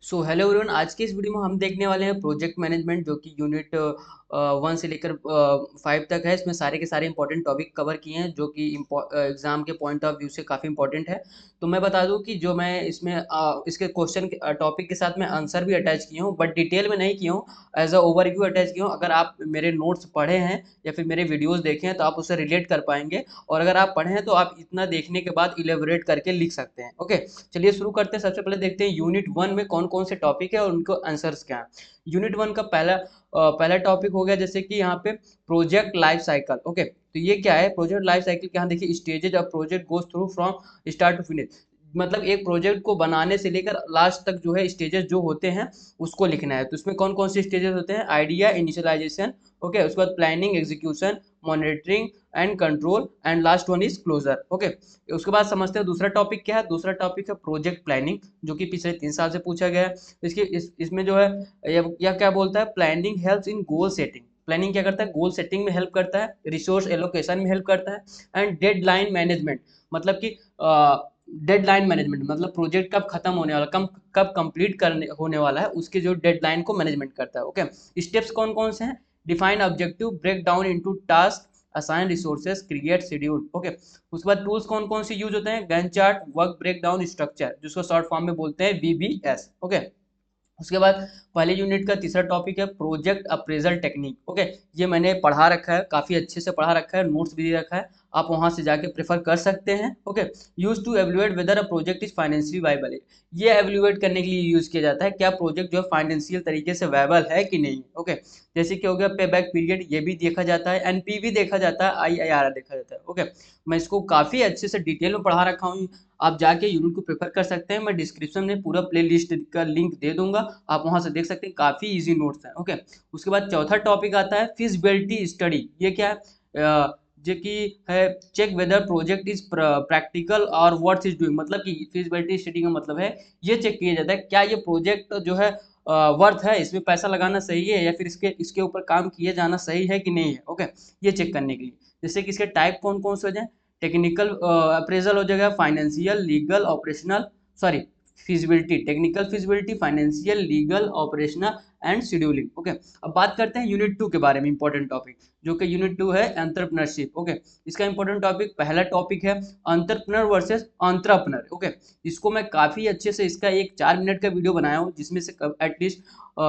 So hello everyone, आज के इस वीडियो में हम देखने वाले हैं प्रोजेक्ट मैनेजमेंट, जो कि यूनिट 1 से लेकर 5 तक है। इसमें सारे के सारे इंपॉर्टेंट टॉपिक कवर किए हैं, जो कि एग्जाम के पॉइंट ऑफ व्यू से काफ़ी इंपॉर्टेंट है। तो मैं बता दूं कि जो मैं इसमें इसके क्वेश्चन टॉपिक के साथ मैं आंसर भी अटैच किया हूँ, बट डिटेल में नहीं किया हूँ, एज अ ओवरव्यू अटैच किया हूँ। अगर आप मेरे नोट्स पढ़े हैं या फिर मेरे वीडियोज़ देखे हैं तो आप उससे रिलेट कर पाएंगे, और अगर आप पढ़े हैं तो आप इतना देखने के बाद इलेबोरेट करके लिख सकते हैं। ओके, चलिए शुरू करते हैं। सबसे पहले देखते हैं यूनिट 1 में कौन कौन से टॉपिक है और उनको आंसर्स क्या हैं। यूनिट 1 का पहला टॉपिक हो गया, जैसे कि यहाँ पे प्रोजेक्ट लाइफ साइकिल। ओके, तो ये क्या है प्रोजेक्ट लाइफ साइकिल? यहाँ देखिए, stages of project goes through from start to finish. मतलब एक प्रोजेक्ट को बनाने से लेकर लास्ट तक जो है स्टेजेस जो होते हैं उसको लिखना है। तो इसमें कौन कौन से स्टेजेस होते हैं? आइडिया, इनिशियलाइजेशन, ओके, उसके बाद planning, execution, monitoring and control, and last one is closure. Okay, उसके बाद समझते हैं दूसरा टॉपिक क्या है। दूसरा टॉपिक है प्रोजेक्ट प्लानिंग, जो कि पिछले 3 साल से पूछा गया है। इसमें जो है यह क्या बोलता है? Planning helps in goal setting. Planning क्या करता है? गोल सेटिंग में हेल्प करता है, रिसोर्स एलोकेशन में हेल्प करता है, एंड डेडलाइन मैनेजमेंट, मतलब कि डेडलाइन मैनेजमेंट मतलब प्रोजेक्ट कब खत्म होने वाला, कब कंप्लीट करने होने वाला है, उसके जो डेडलाइन को मैनेजमेंट करता है। ओके, स्टेप्स कौन कौन से हैं? Define objective, break down into task, assign resources, create schedule. Okay, उसके बाद टूल्स कौन कौन से यूज होते हैं? Gantt chart, work break down structure, जिसको शॉर्ट फॉर्म में बोलते हैं VBS। ओके, उसके बाद पहले यूनिट का तीसरा टॉपिक है प्रोजेक्ट अप्रेजल टेक्निक। ओके, ये मैंने पढ़ा रखा है, काफ़ी अच्छे से पढ़ा रखा है, नोट्स भी दे रखा है, आप वहां से जाके प्रेफर कर सकते हैं। Okay, use to evaluate whether a project is financially viable. ये एवेलुएट करने के लिए यूज किया जाता है क्या प्रोजेक्ट जो है फाइनेंशियल तरीके से वाइबल है कि नहीं। ओके, जैसे कि हो गया पे बैक पीरियड, ये भी देखा जाता है, NPV देखा जाता है, IIRR देखा जाता है। ओके, मैं इसको काफ़ी अच्छे से डिटेल में पढ़ा रखा हूँ, आप जाके यूनिट को प्रेफर कर सकते हैं। मैं डिस्क्रिप्शन में पूरा प्ले लिस्ट का लिंक दे दूंगा, आप वहां से देख सकते हैं, काफ़ी इजी नोट्स हैं। ओके, उसके बाद चौथा टॉपिक आता है फिजिबिलिटी स्टडी। ये क्या है? जो कि है check whether project is practical और व्हाट इज डूइंग। मतलब कि फिजिबिलिटी स्टडी का मतलब है ये चेक किया जाता है क्या ये प्रोजेक्ट जो है वर्थ है, इसमें पैसा लगाना सही है, या फिर इसके इसके ऊपर काम किया जाना सही है कि नहीं है। ओके, ये चेक करने के लिए, जैसे कि इसके टाइप कौन कौन से हो जाए। टेक्निकल अप्रेजल हो जाएगा, financial, legal, operational, sorry, feasibility, technical feasibility, financial, legal, operational and scheduling. Okay, अब बात करते हैं यूनिट 2 के बारे में, इंपॉर्टेंट टॉपिक, जो कि यूनिट 2 है एंटरप्रेन्योरशिप। ओके, इसका इंपॉर्टेंट टॉपिक, पहला टॉपिक है एंटरप्रेन्योर वर्सेस एंटरप्रेन्योर। ओके, इसको मैं काफ़ी अच्छे से, इसका एक 4 मिनट का वीडियो बनाया हूँ, जिसमें से एटलीस्ट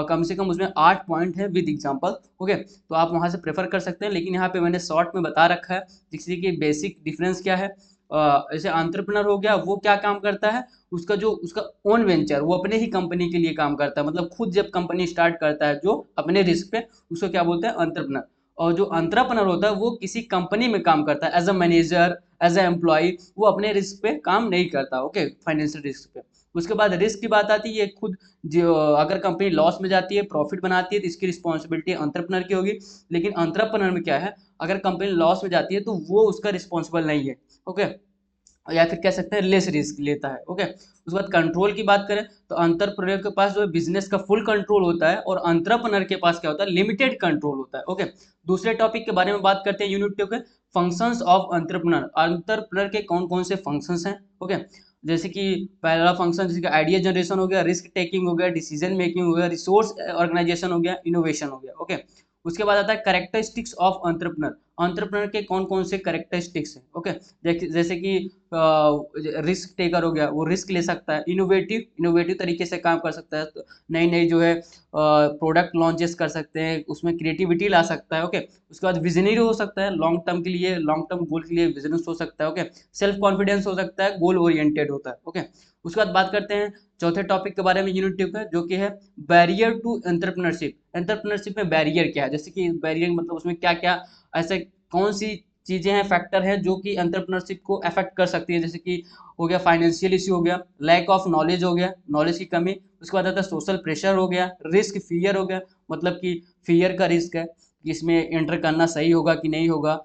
कम से कम उसमें 8 पॉइंट है विद एग्जांपल। ओके, तो आप वहां से प्रेफर कर सकते हैं, लेकिन यहाँ पे मैंने शॉर्ट में बता रखा है, जैसे कि बेसिक डिफरेंस क्या है। जैसे एंटरप्रेन्योर हो गया, वो क्या काम करता है, उसका ओन वेंचर, वो अपने ही कंपनी के लिए काम करता है, मतलब खुद जब कंपनी स्टार्ट करता है जो अपने रिस्क पे, उसको क्या बोलते हैं? एंटरप्रेन्योर। और जो एंटरप्रेन्योर होता है वो किसी कंपनी में काम करता है as a manager, as a employee, वो अपने रिस्क पे काम नहीं करता। ओके, फाइनेंशियल रिस्क पे। उसके बाद रिस्क की बात आती है, खुद जो अगर कंपनी लॉस में जाती है, प्रॉफिट बनाती है, तो इसकी रिस्पॉन्सिबिलिटी एंटरप्रेन्योर की होगी। लेकिन एंटरप्रेन्योर में क्या है, अगर कंपनी लॉस में जाती है तो वो उसका रिस्पॉन्सिबल नहीं है। ओके, या फिर कह सकते हैं लेस रिस्क लेता है। ओके, उसके बाद कंट्रोल की बात करें तो एंटरप्रेन्योर के पास जो है बिजनेस का फुल कंट्रोल होता है, और एंटरप्रेन्योर के पास क्या होता है? लिमिटेड कंट्रोल होता है। ओके, दूसरे टॉपिक के बारे में बात करते हैं यूनिट 2 के, फंक्शंस ऑफ एंटरप्रेन्योर। एंटरप्रेन्योर के कौन कौन से फंक्शंस हैं? ओके, जैसे कि पहला फंक्शन जैसे कि आइडिया जनरेशन हो गया, रिस्क टेकिंग हो गया, डिसीजन मेकिंग हो गया, रिसोर्स ऑर्गेनाइजेशन हो गया, इनोवेशन हो गया। ओके, उसके बाद आता है कैरेक्टरिस्टिक्स ऑफ एंटरप्रेन्योर। एंटरप्रेन्योर के कौन कौन से कैरेक्टरिस्टिक्स हैं? ओके, जैसे कि रिस्क टेकर हो गया, वो रिस्क ले सकता है, इनोवेटिव इनोवेटिव तरीके से काम कर सकता है, तो नई नई जो है प्रोडक्ट लॉन्चेस कर सकते हैं, उसमें क्रिएटिविटी ला सकता है। ओके, उसके बाद विजनरी हो सकता है, लॉन्ग टर्म के लिए, लॉन्ग टर्म गोल के लिए विजनस हो सकता है। ओके, सेल्फ कॉन्फिडेंस हो सकता है, गोल ओरिएंटेड होता है। ओके, उसके बाद बात करते हैं चौथे टॉपिक के बारे में यूनिट 2 का, जो कि है बैरियर टू एंटरप्रेन्योरशिप। एंटरप्रेन्योरशिप में बैरियर क्या है, जैसे कि बैरियर मतलब उसमें क्या क्या ऐसे कौन सी चीजें हैं, फैक्टर हैं जो कि एंटरप्रेन्योरशिप को अफेक्ट कर सकती है। जैसे कि हो गया फाइनेंशियल इश्यू, हो गया लैक ऑफ नॉलेज, हो गया नॉलेज की कमी, उसके बाद आता है सोशल प्रेशर, हो गया रिस्क फियर, हो गया मतलब कि फियर का रिस्क है कि इसमें एंटर करना सही होगा कि नहीं होगा,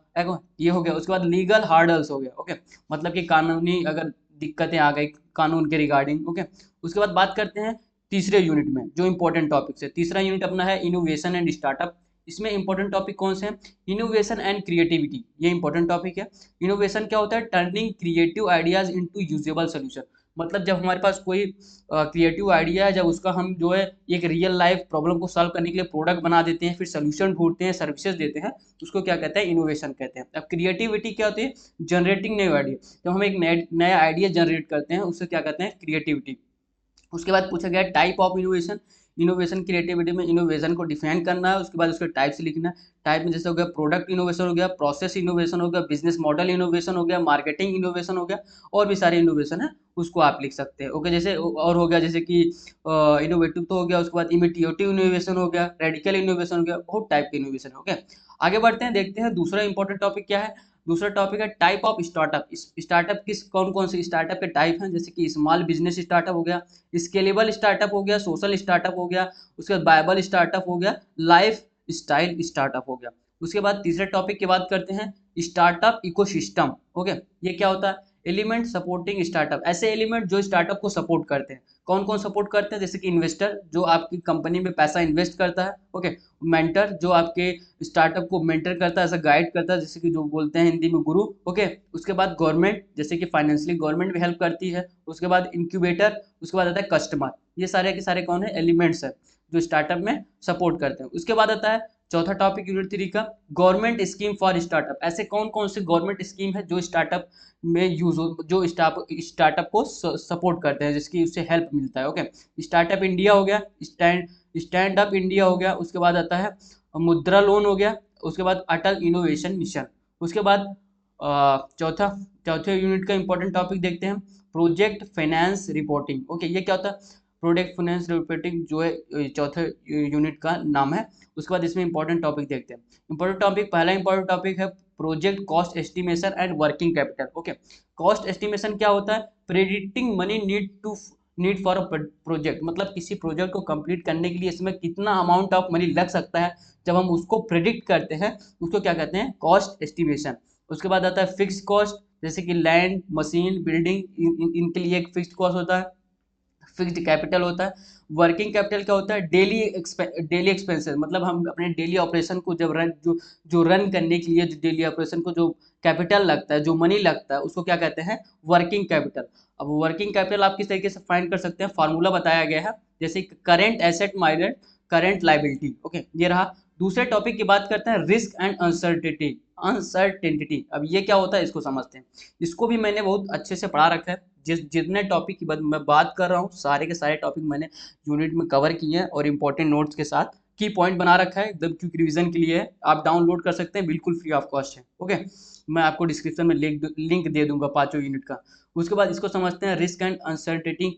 ये हो गया। उसके बाद लीगल हार्डल्स हो गया। ओके, मतलब कि कानूनी अगर दिक्कतें आ गई कानून के रिगार्डिंग। ओके, उसके बाद बात करते हैं तीसरे यूनिट में, जो इंपॉर्टेंट टॉपिक है। तीसरा यूनिट अपना है इनोवेशन एंड स्टार्टअप। इसमें इंपॉर्टेंट टॉपिक कौन से हैं? इनोवेशन एंड क्रिएटिविटी, ये इंपॉर्टेंट टॉपिक है। इनोवेशन क्या होता है? Turning creative ideas into usable solution. मतलब जब हमारे पास कोई क्रिएटिव आइडिया है, जब उसका हम जो है एक रियल लाइफ प्रॉब्लम को सॉल्व करने के लिए प्रोडक्ट बना देते हैं, फिर सोल्यूशन ढूंढते हैं, सर्विसेज देते हैं, तो उसको क्या कहते हैं, इनोवेशन कहते हैं। अब क्रिएटिविटी क्या होती है, जनरेटिंग न्यू आइडिया। जब हम एक नया आइडिया जनरेट करते हैं उससे क्या कहते हैं, क्रिएटिविटी। उसके बाद पूछा गया type of innovation. Innovation creativity में इनोवेशन को डिफाइन करना है, उसके बाद उसके टाइप्स लिखना है। टाइप में जैसे हो गया प्रोडक्ट इनोवेशन हो गया, प्रोसेस इनोवेशन हो गया, बिजनेस मॉडल इनोवेशन हो गया, मार्केटिंग इनोवेशन हो गया, और भी सारे इनोवेशन है, उसको आप लिख सकते हैं। ओके, जैसे और हो गया जैसे कि इनोवेटिव तो हो गया, उसके बाद इमिटेटिव इनोवेशन हो गया, रेडिकल इनोवेशन हो गया, बहुत टाइप के इनोवेशन हो गया। आगे बढ़ते हैं, देखते हैं दूसरा इंपॉर्टेंट टॉपिक क्या है। दूसरा टॉपिक है टाइप ऑफ स्टार्टअप। स्टार्टअप किस कौन कौन से स्टार्टअप के टाइप हैं, जैसे कि स्मॉल बिजनेस स्टार्टअप हो गया, स्केलेबल स्टार्टअप हो गया, सोशल स्टार्टअप हो गया, उसके बाद बायबल स्टार्टअप हो गया, लाइफ स्टाइल स्टार्टअप हो गया। उसके बाद तीसरे टॉपिक की बात करते हैं, स्टार्टअप इकोसिस्टम। ओके, ये क्या होता है, एलिमेंट सपोर्टिंग स्टार्टअप। ऐसे एलिमेंट जो स्टार्टअप को सपोर्ट करते हैं। कौन कौन सपोर्ट करते हैं, जैसे कि इन्वेस्टर जो आपकी कंपनी में पैसा इन्वेस्ट करता है। ओके, मेंटर जो आपके स्टार्टअप को मेंटर करता है, ऐसा गाइड करता है, जैसे कि जो बोलते हैं हिंदी में गुरु। ओके, उसके बाद गवर्नमेंट, जैसे कि फाइनेंशियली गवर्नमेंट भी हेल्प करती है। उसके बाद इंक्यूबेटर, उसके बाद आता है कस्टमर। ये सारे के सारे कौन है, एलिमेंट्स है जो स्टार्टअप में सपोर्ट करते हैं। उसके बाद आता है चौथा टॉपिक यूनिट 3 का, गवर्नमेंट स्कीम फॉर स्टार्टअप। ऐसे कौन कौन से गवर्नमेंट स्कीम है जो स्टार्टअप में यूज हो, जो स्टार्टअप को सपोर्ट करते हैं, जिसकी उससे हेल्प मिलता है। ओके, स्टार्टअप इंडिया हो गया, स्टैंड अप इंडिया हो गया, उसके बाद आता है मुद्रा लोन हो गया, उसके बाद अटल इनोवेशन मिशन। उसके बाद चौथे यूनिट का इंपॉर्टेंट टॉपिक देखते हैं, प्रोजेक्ट फाइनेंस रिपोर्टिंग। ओके, ये क्या होता है, प्रोजेक्ट फाइनेंस रिपोर्टिंग जो है चौथे यूनिट का नाम है। उसके बाद इसमें इंपॉर्टेंट टॉपिक देखते हैं। इंपॉर्टेंट टॉपिक, पहला इंपॉर्टेंट टॉपिक है project cost estimation and working capital. Okay, cost estimation क्या होता है, predicting money need for a project. मतलब किसी प्रोजेक्ट को कंप्लीट करने के लिए इसमें कितना अमाउंट ऑफ मनी लग सकता है, जब हम उसको प्रेडिक्ट करते हैं उसको क्या कहते हैं, कॉस्ट एस्टिमेशन। उसके बाद आता है फिक्स कॉस्ट, जैसे कि लैंड, मशीन, बिल्डिंग, इनके लिए एक फिक्स्ड कॉस्ट होता है। फिक्स्ड कैपिटल होता है। वर्किंग कैपिटल क्या होता है, डेली एक्सपेंसेस। मतलब हम अपने डेली ऑपरेशन को जब जो रन करने के लिए, जो डेली ऑपरेशन को जो कैपिटल लगता है, जो मनी लगता है, उसको क्या कहते हैं, वर्किंग कैपिटल। अब वर्किंग कैपिटल आप किस तरीके से फाइंड कर सकते हैं, फार्मूला बताया गया है, जैसे current asset minus current liability. Okay, ये रहा। दूसरे टॉपिक की बात करते हैं, रिस्क एंड अनसर्टेनिटी। अब ये क्या होता है, इसको समझते हैं। इसको भी मैंने बहुत अच्छे से पढ़ा रखा है। जितने टॉपिक की मैं बात कर रहा हूँ, सारे के सारे टॉपिक मैंने यूनिट में कवर किए हैं, और इंपॉर्टेंट नोट्स के साथ की पॉइंट बना रखा है, एकदम क्विक रिवीजन के लिए है। आप डाउनलोड कर सकते हैं, बिल्कुल फ्री ऑफ कॉस्ट है। ओके, मैं आपको डिस्क्रिप्शन में लिंक दे दूंगा पांचों यूनिट का। उसके बाद इसको समझते हैं, रिस्क एंड अनसर्टेनिटी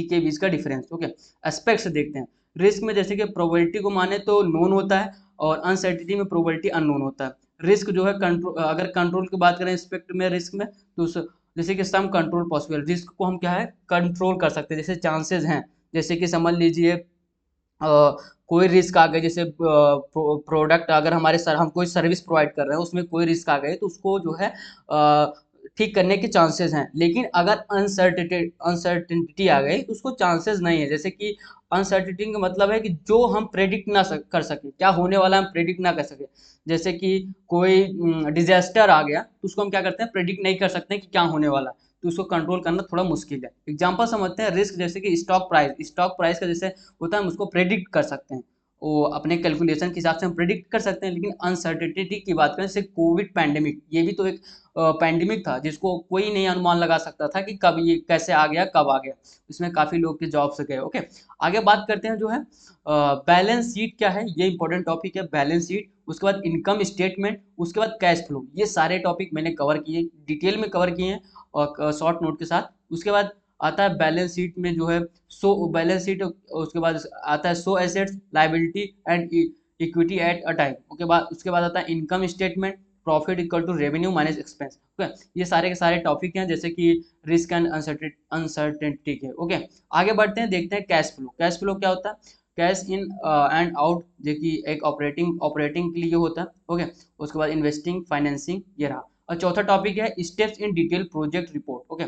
के बीच का डिफरेंस। ओके, एस्पेक्ट्स देखते हैं। रिस्क में जैसे कि प्रोबेबिलिटी को माने तो नोन होता है, और अनसर्टेनिटी में प्रोबेबिलिटी अननोन होता है। रिस्क जो है कंट्रोल, अगर कंट्रोल की बात करें एस्पेक्ट में रिस्क में, तो जैसे कि सम कंट्रोल पॉसिबल, रिस्क को हम क्या है, कंट्रोल कर सकते हैं। जैसे चांसेस हैं, जैसे कि समझ लीजिए कोई रिस्क आ गए, जैसे प्रोडक्ट अगर हमारे सर हम कोई सर्विस प्रोवाइड कर रहे हैं, उसमें कोई रिस्क आ गए, तो उसको जो है ठीक करने के चांसेस हैं। लेकिन अगर अनसर्टिनिटी आ गई तो उसको चांसेस नहीं है। जैसे कि अनसर्टिनिटी का मतलब है कि जो हम प्रेडिक्ट ना कर सके, क्या होने वाला हम प्रेडिक्ट ना कर सके। जैसे कि कोई डिजास्टर आ गया, तो उसको हम क्या करते हैं, प्रेडिक्ट नहीं कर सकते कि क्या होने वाला, तो उसको कंट्रोल करना थोड़ा मुश्किल है। एग्जांपल समझते हैं, रिस्क जैसे कि स्टॉक प्राइस का जैसे होता है, हम उसको प्रेडिक्ट कर सकते हैं, वो अपने कैलकुलेशन के हिसाब से हम प्रेडिक्ट कर सकते हैं। लेकिन अनसर्टिनिटी की बात करें, जैसे कोविड पैंडेमिक, ये भी तो एक पैंडेमिक था, जिसको कोई नहीं अनुमान लगा सकता था कि कब ये कैसे आ गया, कब आ गया। इसमें काफ़ी लोग के जॉब्स गए। ओके, आगे बात करते हैं जो है बैलेंस शीट क्या है, ये इंपॉर्टेंट टॉपिक है, बैलेंस शीट। उसके बाद इनकम स्टेटमेंट, उसके बाद कैश फ्लो। ये सारे टॉपिक मैंने कवर किए, डिटेल में कवर किए हैं, और शॉर्ट नोट के साथ। उसके बाद आता है बैलेंस शीट में जो है बैलेंस शीट, उसके बाद आता है so assets, liability and equity at a time. उसके बाद आता है income statement, profit equal to revenue minus expense. Okay, ये सारे के सारे टॉपिक हैं, जैसे कि रिस्क एंड अनसर्टेनिटी के। ओके, आगे बढ़ते हैं, देखते हैं कैश फ्लो। कैश फ्लो क्या होता है, कैश इन एंड आउट, जो कि एक ऑपरेटिंग के लिए होता है। ओके, उसके बाद इन्वेस्टिंग, फाइनेंसिंग, ये रहा। और चौथा टॉपिक है steps in detail project report. Okay,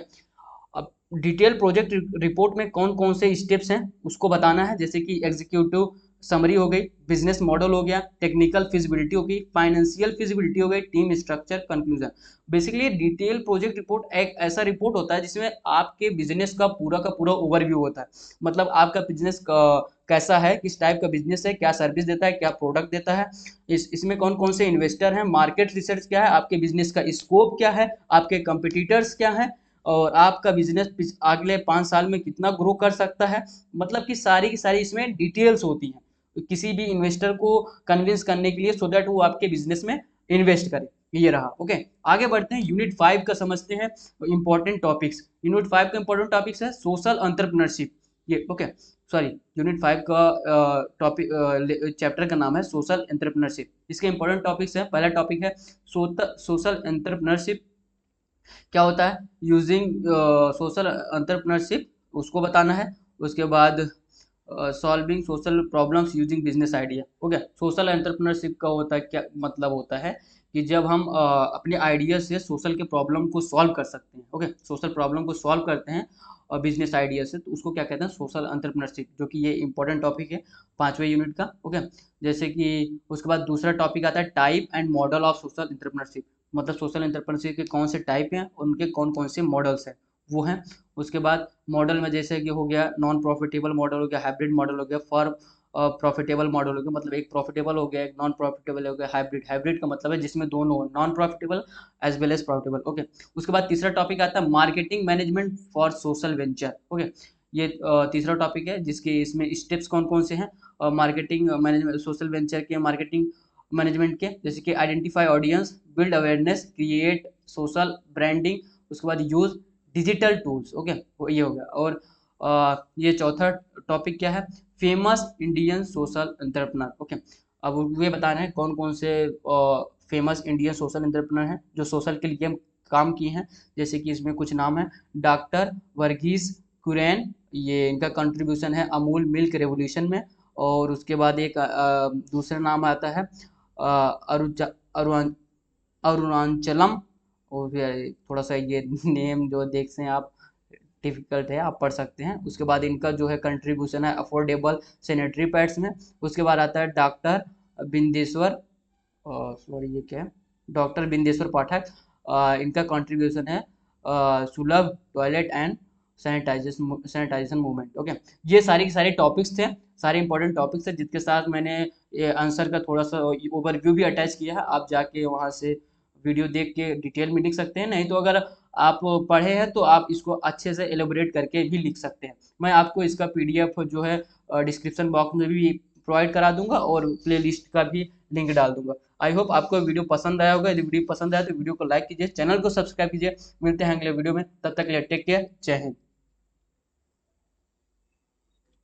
अब डिटेल प्रोजेक्ट रिपोर्ट में कौन कौन से स्टेप्स हैं उसको बताना है, जैसे कि एग्जीक्यूटिव समरी हो गई, बिजनेस मॉडल हो गया, टेक्निकल फिजिबिलिटी हो गई, फाइनेंशियल फिजिबिलिटी हो गई, team structure, conclusion. Basically detail project report एक ऐसा रिपोर्ट होता है जिसमें आपके बिजनेस का पूरा ओवरव्यू होता है। मतलब आपका बिजनेस कैसा है, किस टाइप का बिजनेस है, क्या सर्विस देता है, क्या प्रोडक्ट देता है, इसमें कौन कौन से इन्वेस्टर हैं, मार्केट रिसर्च क्या है, आपके बिजनेस का स्कोप क्या है, आपके कंपिटिटर्स क्या है, और आपका बिजनेस अगले 5 साल में कितना ग्रो कर सकता है। मतलब कि सारी की सारी इसमें डिटेल्स होती हैं किसी भी इन्वेस्टर को कन्विंस करने के लिए, सो दैट वो आपके बिजनेस में इन्वेस्ट करे। ये रहा। ओके, आगे बढ़ते हैं, यूनिट 5 का समझते हैं इंपॉर्टेंट टॉपिक्स। यूनिट 5 का इंपॉर्टेंट टॉपिक्स है सोशल एंटरप्रेन्योरशिप। ये ओके, सॉरी, यूनिट 5 का टॉपिक चैप्टर का नाम है सोशल एंटरप्रेन्योरशिप। इसके इंपॉर्टेंट टॉपिक्स है, पहला टॉपिक है सोशल एंटरप्रेन्योरशिप क्या होता है, यूजिंग सोशल एंटरप्रेन्योरशिप उसको बताना है। उसके बाद solving social problems using business idea. Okay, social entrepreneurship का होता है क्या मतलब होता है कि जब हम अपने आइडिया से सोशल के प्रॉब्लम को सॉल्व कर सकते हैं। ओके, सोशल प्रॉब्लम को सॉल्व करते हैं और बिजनेस आइडिया से, तो उसको क्या कहते हैं, सोशल एंटरप्रेन्योरशिप, जो कि ये इंपॉर्टेंट टॉपिक है 5वें यूनिट का। ओके, जैसे कि उसके बाद दूसरा टॉपिक आता है type and model of social entrepreneurship. मतलब सोशल एंटरप्रेन्योरशिप के कौन से टाइप हैं, उनके कौन कौन से मॉडल्स हैं वो हैं। उसके बाद मॉडल में जैसे कि हो गया नॉन प्रॉफिटेबल मॉडल हो गया, हाइब्रिड मॉडल हो गया, फॉर प्रॉफिटेबल मॉडल हो गया, मतलब एक प्रॉफिटेबल हो गया, एक नॉन प्रॉफिटेबल हो गया, हाइब्रिड। हाइब्रिड का मतलब है जिसमें दोनों हो, non profitable as well as profitable. Okay, उसके बाद तीसरा टॉपिक आता है marketing management for social venture. Okay, ये तीसरा टॉपिक है जिसके इसमें स्टेप्स कौन कौन से हैं मार्केटिंग मैनेजमेंट सोशल वेंचर के मार्केटिंग मैनेजमेंट के, जैसे कि identify audience, build awareness, create social branding, उसके बाद यूज डिजिटल टूल्स। ओके, ये हो गया। और ये चौथा टॉपिक क्या है, famous Indian social entrepreneur. Okay, अब ये बताना है कौन कौन से फेमस इंडियन सोशल एंटरप्रेन्योर हैं जो सोशल के लिए काम किए हैं। जैसे कि इसमें कुछ नाम है, डॉक्टर वर्गीस कुरैन, ये इनका कंट्रीब्यूशन है अमूल मिल्क रेवोल्यूशन में। और उसके बाद एक दूसरा नाम आता है अरुचा अरुण अरुणाचलम। और फिर थोड़ा सा ये नेम जो देख से आप डिफिकल्ट है, आप पढ़ सकते हैं। उसके बाद इनका जो है कंट्रीब्यूशन है अफोर्डेबल सैनिटरी पैड्स में। उसके बाद आता है डॉक्टर बिंदेश्वर, सॉरी ये क्या है, डॉक्टर बिंदेश्वर पाठक, इनका कंट्रीब्यूशन है Sulabh toilet and sanitization movement. Okay, ये सारी की सारी टॉपिक्स थे, सारे इंपॉर्टेंट टॉपिक्स थे जिसके साथ मैंने ये आंसर का थोड़ा सा ओवरव्यू भी अटैच किया है। आप जाके वहाँ से वीडियो देख के डिटेल में लिख सकते हैं, नहीं तो अगर आप पढ़े हैं तो आप इसको अच्छे से एलोबरेट करके भी लिख सकते हैं। मैं आपको इसका पीडीएफ जो है डिस्क्रिप्शन बॉक्स में भी प्रोवाइड करा दूंगा और प्ले लिस्ट का भी लिंक डाल दूंगा। आई होप आपको वीडियो पसंद आया होगा। यदि वीडियो पसंद आया तो वीडियो को लाइक कीजिए, चैनल को सब्सक्राइब कीजिए। मिलते हैं अगले वीडियो में, तब तक के लिए टेक केयर, जय हिंद।